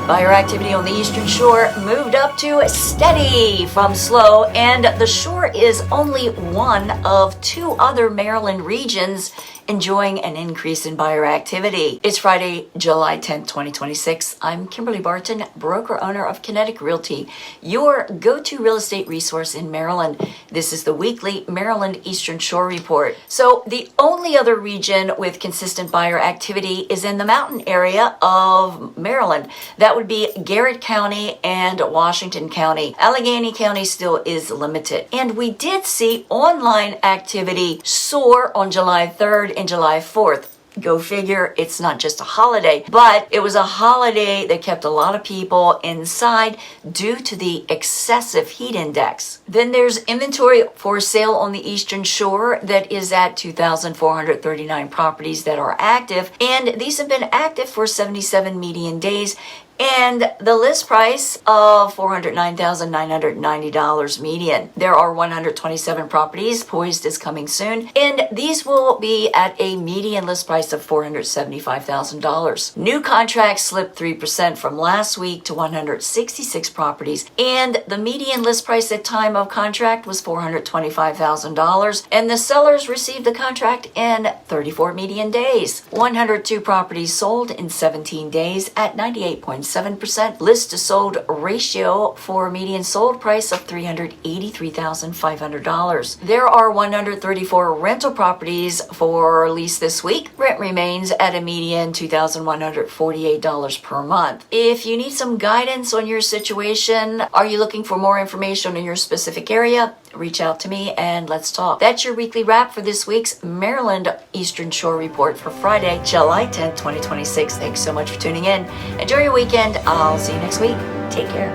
Buyer activity on the Eastern Shore moved up to steady from slow, and the Shore is only one of two other Maryland regions enjoying an increase in buyer activity. It's Friday, July 10th, 2026. I'm Kimberly Barton, broker owner of Kinetic Realty, your go-to real estate resource in Maryland. This is the weekly Maryland Eastern Shore report. So the only other region with consistent buyer activity is in the mountain area of Maryland. That would be Garrett County and Washington County. Allegheny County still is limited. And we did see online activity soar on July 3rd and July 4th. Go figure, it's not just a holiday, but it was a holiday that kept a lot of people inside due to the excessive heat index. Then there's inventory for sale on the Eastern Shore that is at 2,439 properties that are active, and these have been active for 77 median days. And the list price of $409,990 median. There are 127 properties poised as coming soon, and these will be at a median list price of $475,000. New contracts slipped 3% from last week to 166 properties, and the median list price at time of contract was $425,000, and the sellers received the contract in 34 median days. 102 properties sold in 17 days at 98.7%. List to sold ratio for median sold price of $383,500. There are 134 rental properties for lease this week. Rent remains at a median $2,148 per month. If you need some guidance on your situation, are you looking for more information in your specific area? Reach out to me and let's talk. That's your weekly wrap for this week's Maryland Eastern Shore report for Friday, July 10th, 2026. Thanks so much for tuning in. Enjoy your weekend. I'll see you next week. Take care.